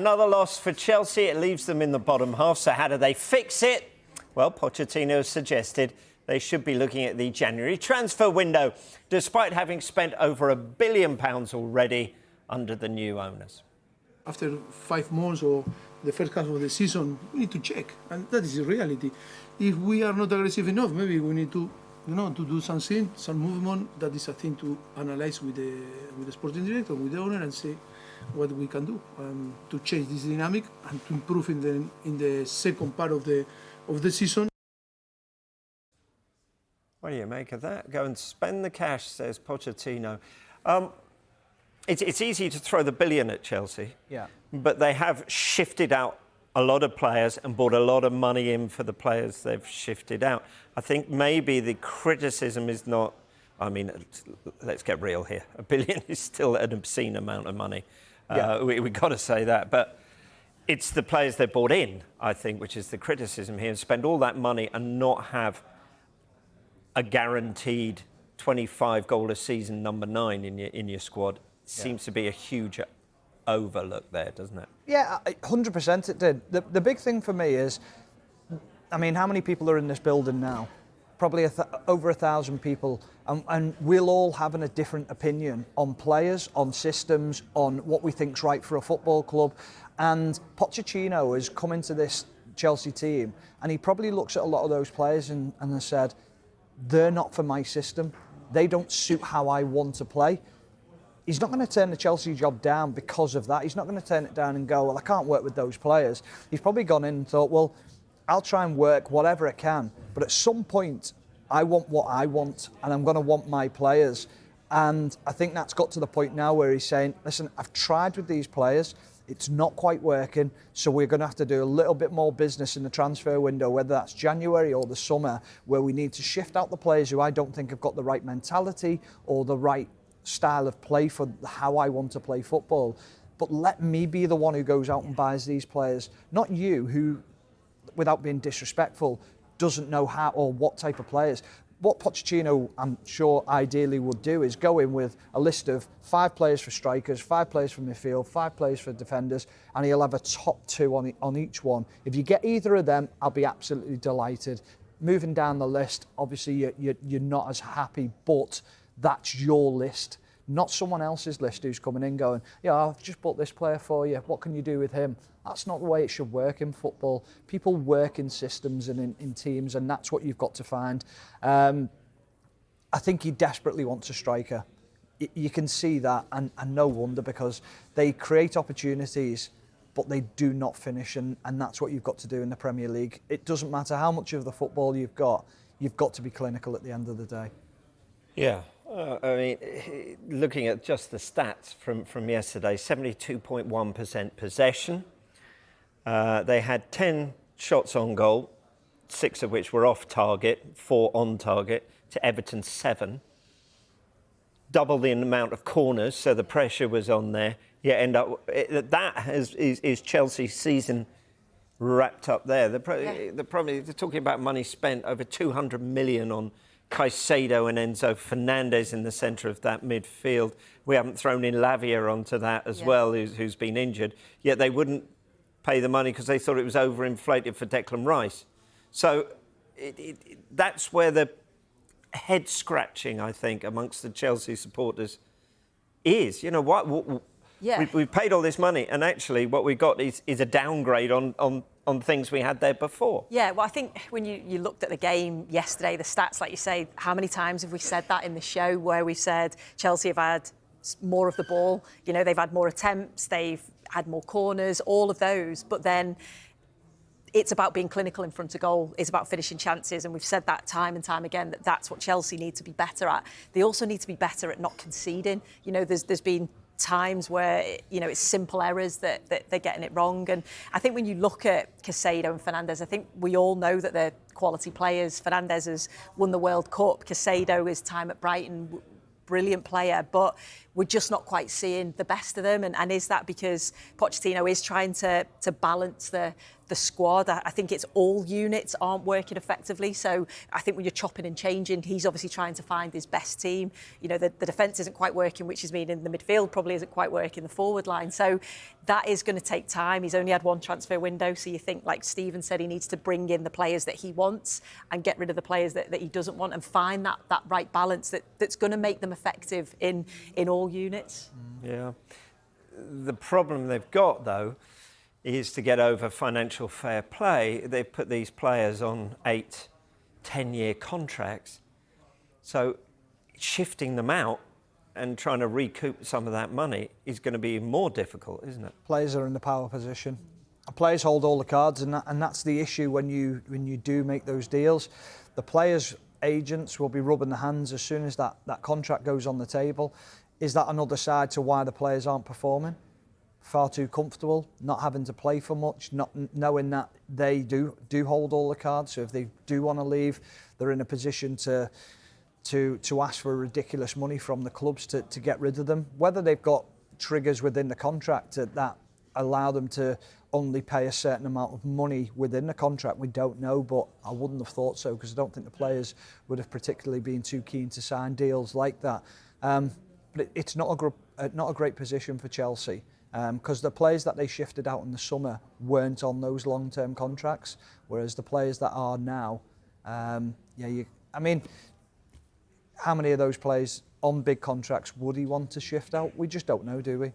Another loss for Chelsea. It leaves them in the bottom half. So how do they fix it? Well, Pochettino has suggested they should be looking at the January transfer window, despite having spent over £1 billion already under the new owners. After 5 months or the first half of the season, we need to check, and that is the reality. If we are not aggressive enough, maybe we need to, to do something, some movement. That is a thing to analyze with the sporting director, with the owner, and see what we can do to change this dynamic and to improve in the second part of the season. What do you make of that? Go and spend the cash, says Pochettino. It's easy to throw the billion at Chelsea, but they have shifted out a lot of players and brought a lot of money in for the players they've shifted out. I think maybe the criticism is not... I mean, let's get real here. $1 billion is still an obscene amount of money. We've got to say that. But it's the players they brought in, I think, which is the criticism here, and spend all that money and not have a guaranteed 25-goal-a-season number 9 in your squad. Seems to be a huge overlook there, doesn't it? Yeah, 100% it did. The big thing for me is, I mean, how many people are in this building now? Probably over 1,000 people, and we'll all have a different opinion on players, on systems, on what we think's right for a football club. And Pochettino has come into this Chelsea team, and he probably looks at a lot of those players and has said, they're not for my system. They don't suit how I want to play. He's not going to turn the Chelsea job down because of that. He's not going to turn it down and go, well, I can't work with those players. He's probably gone in and thought, well, I'll try and work whatever I can. But at some point, I want what I want, and I'm going to want my players. And I think that's got to the point now where he's saying, listen, I've tried with these players. It's not quite working, so we're going to have to do a little bit more business in the transfer window, whether that's January or the summer, where we need to shift out the players who I don't think have got the right mentality or the right style of play for how I want to play football. But let me be the one who goes out and buys these players, not you, who, without being disrespectful, doesn't know how or what type of players. What Pochettino, I'm sure, ideally would do is go in with a list of 5 players for strikers, 5 players for midfield, 5 players for defenders, and he'll have a top 2 on each one. If you get either of them, I'll be absolutely delighted. Moving down the list, obviously you're not as happy, but that's your list, not someone else's list who's coming in going, yeah, I've just bought this player for you, what can you do with him? That's not the way it should work in football. People work in systems and in teams, and that's what you've got to find. I think he desperately wants a striker. You can see that, and no wonder, because they create opportunities, but they do not finish, and that's what you've got to do in the Premier League. It doesn't matter how much of the football you've got to be clinical at the end of the day. Yeah. I mean, looking at just the stats from yesterday, 72.1% possession. They had 10 shots on goal, 6 of which were off target, 4 on target, to Everton's 7. Double the amount of corners, so the pressure was on there. You end up... That is Chelsea's season wrapped up there. The problem, they're talking about money spent, over 200 million on Caicedo and Enzo Fernandez in the centre of that midfield. We haven't thrown in Lavia onto that as well, who's been injured. Yet they wouldn't pay the money because they thought it was overinflated for Declan Rice. So that's where the head scratching, I think, amongst the Chelsea supporters is. You know what? We've paid all this money, and actually what we got is a downgrade on things we had there before. Yeah, well, I think when you looked at the game yesterday, the stats, like you say, how many times have we said that in the show, where we said Chelsea have had more of the ball, you know, they've had more attempts, they've had more corners, all of those, but then it's about being clinical in front of goal, it's about finishing chances, and we've said that time and time again, that's what Chelsea need to be better at. They also need to be better at not conceding. You know, there's been times where, you know, it's simple errors that they're getting it wrong. And I think when you look at Caicedo and Fernandez, I think we all know that they're quality players. Fernandez has won the World Cup. Caicedo, his time at Brighton, brilliant player, but we're just not quite seeing the best of them. And is that because Pochettino is trying to balance the the squad. I think it's all units aren't working effectively. So I think when you're chopping and changing, he's obviously trying to find his best team. You know, the defence isn't quite working, which is meaning the midfield probably isn't quite working, the forward line. So that is going to take time. He's only had one transfer window. So you think, like Stephen said, he needs to bring in the players that he wants and get rid of the players that he doesn't want, and find that right balance that's going to make them effective in all units. Yeah. The problem they've got, though, is to get over financial fair play. They've put these players on 8-10-year contracts. So shifting them out and trying to recoup some of that money is going to be more difficult, isn't it? Players are in the power position. Players hold all the cards, and that's the issue when you do make those deals. The players' agents will be rubbing their hands as soon as that contract goes on the table. Is that another side to why the players aren't performing? Far too comfortable, not having to play for much, not knowing that they do hold all the cards. So if they do want to leave, they're in a position to ask for ridiculous money from the clubs to get rid of them. Whether they've got triggers within the contract that allow them to only pay a certain amount of money within the contract, we don't know, but I wouldn't have thought so, because I don't think the players would have particularly been too keen to sign deals like that. But it's not a great position for Chelsea, because the players that they shifted out in the summer weren't on those long-term contracts, whereas the players that are now, I mean, how many of those players on big contracts would he want to shift out? We just don't know, do we?